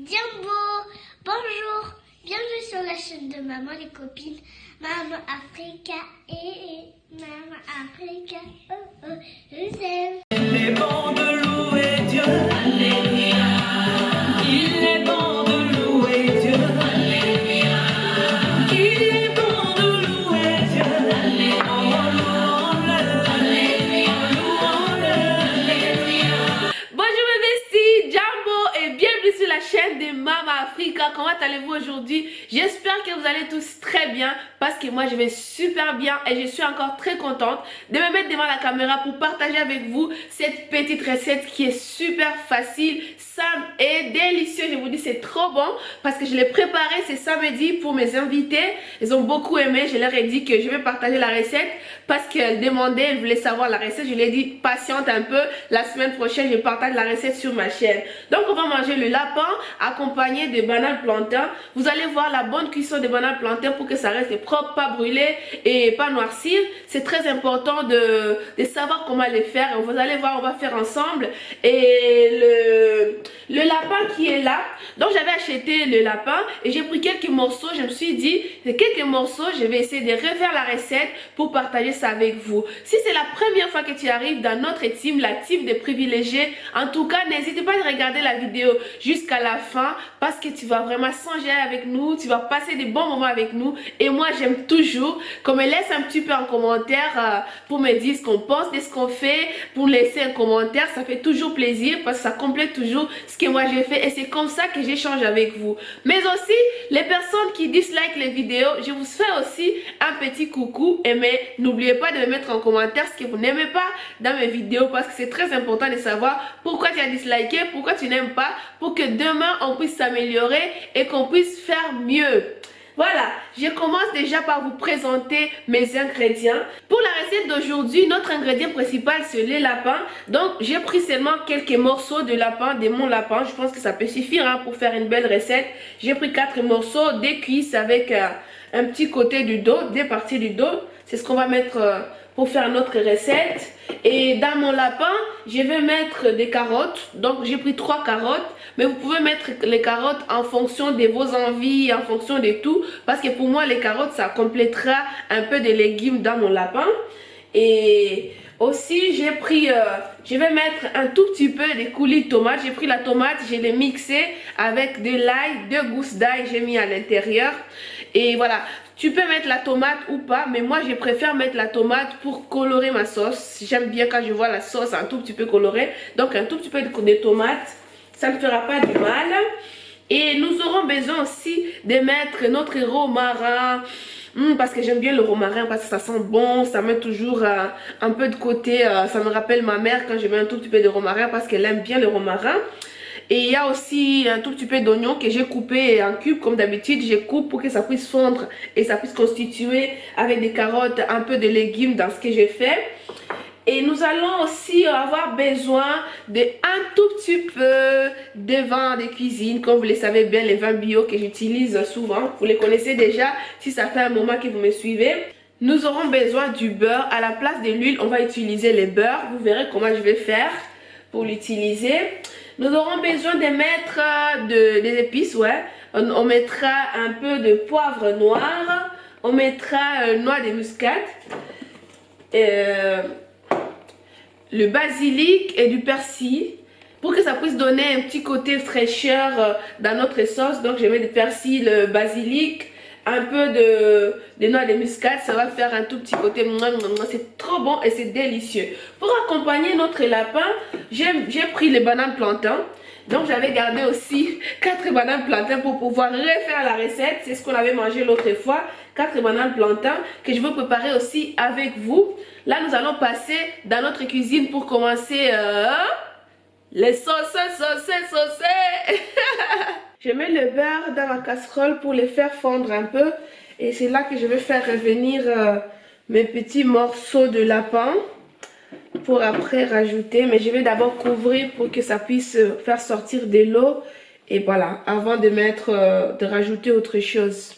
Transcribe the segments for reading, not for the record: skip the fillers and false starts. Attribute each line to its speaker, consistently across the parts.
Speaker 1: Jumbo, bonjour, bienvenue sur la chaîne de Maman les copines, Maman Africa et Maman Africa, oh oh, je vous aime.
Speaker 2: Il est bon de louer Dieu, Alléluia. Il est bon de louer Dieu, Alléluia. Il est bon de louer Dieu, Alléluia. Oh, louons-le, Alléluia. Louons-le, Alléluia.
Speaker 3: Bonjour mes besties, Jumbo et bienvenue sur la chaîne de Maman Africa. Comment allez-vous aujourd'hui? J'espère que vous allez tous très bien parce que moi je vais super bien et je suis encore très contente de me mettre devant la caméra pour partager avec vous cette petite recette qui est super facile, simple et délicieuse. Je vous dis c'est trop bon parce que je l'ai préparé ce samedi pour mes invités. Ils ont beaucoup aimé, je leur ai dit que je vais partager la recette parce qu'elles demandaient, elles voulaient savoir la recette. Je leur ai dit patiente un peu, la semaine prochaine je partage la recette sur ma chaîne. Donc on va manger le lapin accompagné de bananes plantain. Vous allez voir la bonne cuisson des bananes plantain pour que ça reste propre, pas brûlé et pas noircir. C'est très important de savoir comment les faire. Vous allez voir, on va faire ensemble. Et le lapin qui est là, donc j'avais acheté le lapin et j'ai pris quelques morceaux. Je me suis dit, c'est quelques morceaux, je vais essayer de refaire la recette pour partager ça avec vous. Si c'est la première fois que tu arrives dans notre team, la team des privilégiés, en tout cas, n'hésite pas à regarder la vidéo jusqu'à la fin parce que tu vas vraiment s'engager avec nous, tu vas passer des bons moments avec nous. Et moi, j'aime toujours qu'on me laisse un petit peu en commentaire pour me dire ce qu'on pense de ce qu'on fait, pour laisser un commentaire. Ça fait toujours plaisir parce que ça complète toujours ce que moi j'ai fait et c'est comme ça que j'échange avec vous. Mais aussi, les personnes qui dislikent les vidéos, je vous fais aussi un petit coucou. Et mais n'oubliez pas de me mettre en commentaire ce que vous n'aimez pas dans mes vidéos parce que c'est très important de savoir pourquoi tu as disliké, pourquoi tu n'aimes pas, pour que demain on puisse s'améliorer et qu'on puisse faire mieux. Voilà, je commence déjà par vous présenter mes ingrédients. Pour la recette d'aujourd'hui, notre ingrédient principal c'est le lapin. Donc j'ai pris seulement quelques morceaux de lapin, de mon lapin. Je pense que ça peut suffire hein, pour faire une belle recette. J'ai pris 4 morceaux, des cuisses avec un petit côté du dos, des parties du dos. C'est ce qu'on va mettre pour faire notre recette. Et dans mon lapin, je vais mettre des carottes. Donc j'ai pris 3 carottes. Mais vous pouvez mettre les carottes en fonction de vos envies, en fonction de tout. Parce que pour moi, les carottes, ça complétera un peu de légumes dans mon lapin. Et aussi, j'ai pris, je vais mettre un tout petit peu de coulis de tomate. J'ai pris la tomate, je l'ai mixée avec de l'ail, 2 gousses d'ail, j'ai mis à l'intérieur. Et voilà, tu peux mettre la tomate ou pas, mais moi je préfère mettre la tomate pour colorer ma sauce. J'aime bien quand je vois la sauce un tout petit peu colorée. Donc un tout petit peu de tomates, ça ne fera pas du mal. Et nous aurons besoin aussi de mettre notre romarin. Parce que j'aime bien le romarin parce que ça sent bon, ça met toujours un peu de côté, ça me rappelle ma mère quand je mets un tout petit peu de romarin parce qu'elle aime bien le romarin. Et il y a aussi un tout petit peu d'oignon que j'ai coupé en cubes comme d'habitude, je coupe pour que ça puisse fondre et ça puisse constituer avec des carottes, un peu de légumes dans ce que j'ai fait. Et nous allons aussi avoir besoin d'un tout petit peu de vin de cuisine, comme vous le savez bien, les vins bio que j'utilise souvent. Vous les connaissez déjà si ça fait un moment que vous me suivez. Nous aurons besoin du beurre. À la place de l'huile, on va utiliser le beurre. Vous verrez comment je vais faire pour l'utiliser. Nous aurons besoin de mettre des épices, ouais. On mettra un peu de poivre noir. On mettra noix de muscade. Le basilic et du persil pour que ça puisse donner un petit côté fraîcheur dans notre sauce. Donc je mets du persil, le basilic, un peu de noix de muscade, ça va faire un tout petit côté, c'est trop bon et c'est délicieux. Pour accompagner notre lapin, j'ai pris les bananes plantain. Donc j'avais gardé aussi 4 bananes plantain pour pouvoir refaire la recette. C'est ce qu'on avait mangé l'autre fois, 4 bananes plantain que je veux préparer aussi avec vous. Là nous allons passer dans notre cuisine pour commencer les sauces. Je mets le beurre dans ma casserole pour les faire fondre un peu. Et c'est là que je vais faire revenir mes petits morceaux de lapin pour après rajouter. Mais je vais d'abord couvrir pour que ça puisse faire sortir de l'eau. Et voilà, avant de de rajouter autre chose.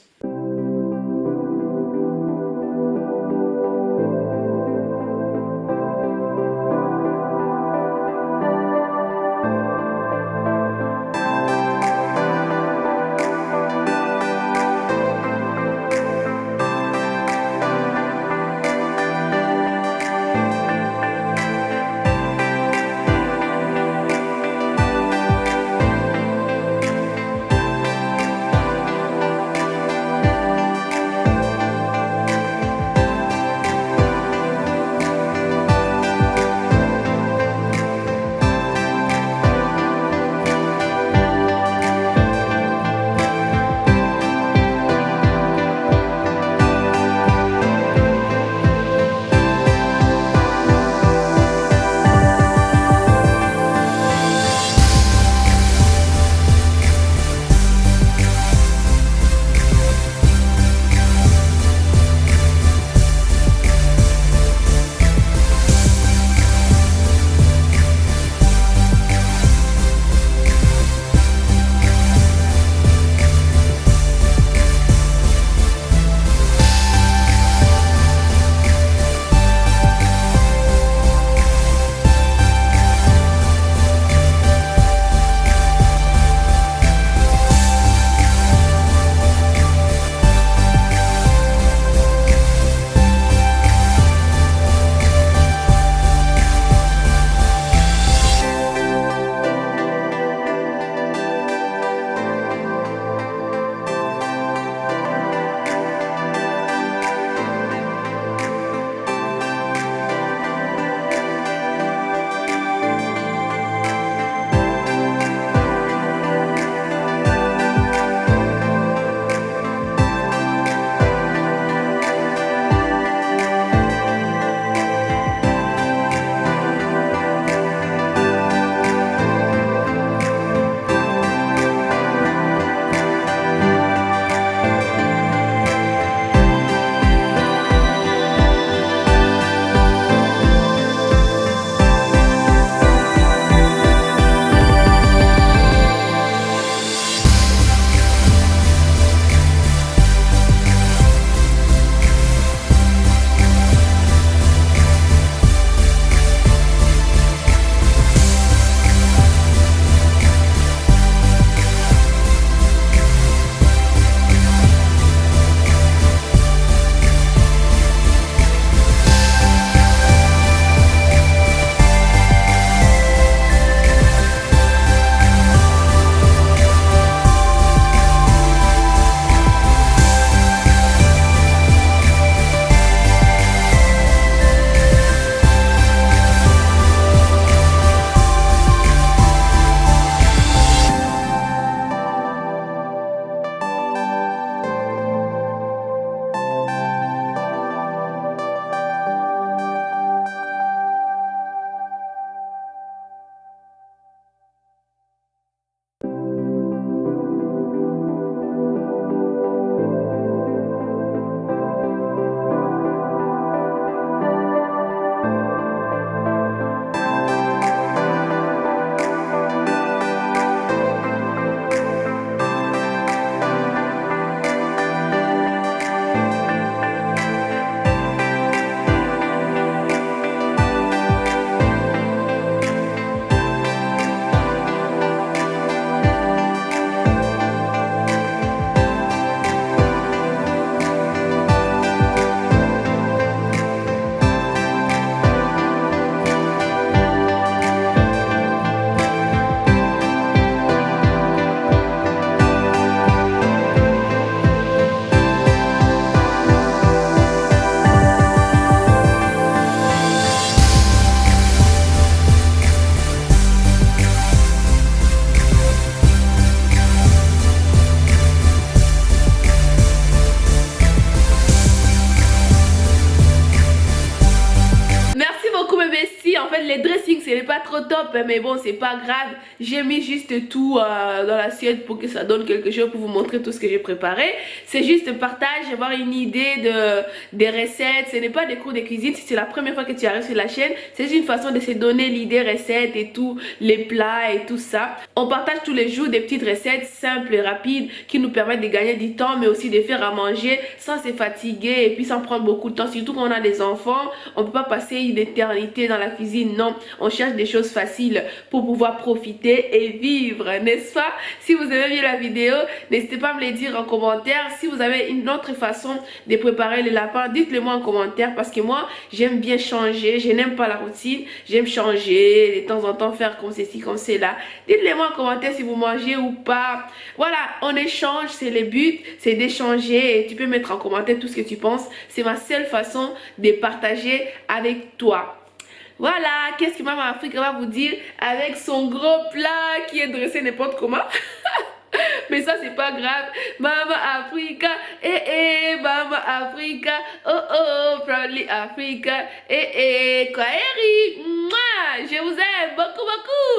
Speaker 3: ce n'est pas trop top, mais bon, c'est pas grave. J'ai mis juste tout dans l'assiette pour que ça donne quelque chose, pour vous montrer tout ce que j'ai préparé. C'est juste un partage, avoir une idée des recettes. Ce n'est pas des cours de cuisine. Si c'est la première fois que tu arrives sur la chaîne, c'est une façon de se donner l'idée recettes et tout, les plats et tout ça. On partage tous les jours des petites recettes simples et rapides qui nous permettent de gagner du temps, mais aussi de faire à manger sans se fatiguer et puis sans prendre beaucoup de temps. Surtout quand on a des enfants, on peut pas passer une éternité dans la cuisine. Non, on cherche des choses faciles pour pouvoir profiter et vivre, n'est-ce pas? Si vous avez vu la vidéo, n'hésitez pas à me le dire en commentaire. Si vous avez une autre façon de préparer les lapins, dites-le moi en commentaire, parce que moi j'aime bien changer. Je n'aime pas la routine, j'aime changer de temps en temps, faire comme ceci, comme cela. Dites-le moi en commentaire si vous mangez ou pas. Voilà, on échange, c'est le but, c'est d'échanger, et tu peux mettre en commentaire tout ce que tu penses. C'est ma seule façon de partager avec toi. Voilà, qu'est-ce que Maman Africa va vous dire avec son gros plat qui est dressé n'importe comment. Mais ça c'est pas grave. Maman Africa, Maman Africa, oh oh, proudly Africa, Kwaheri, je vous aime beaucoup beaucoup.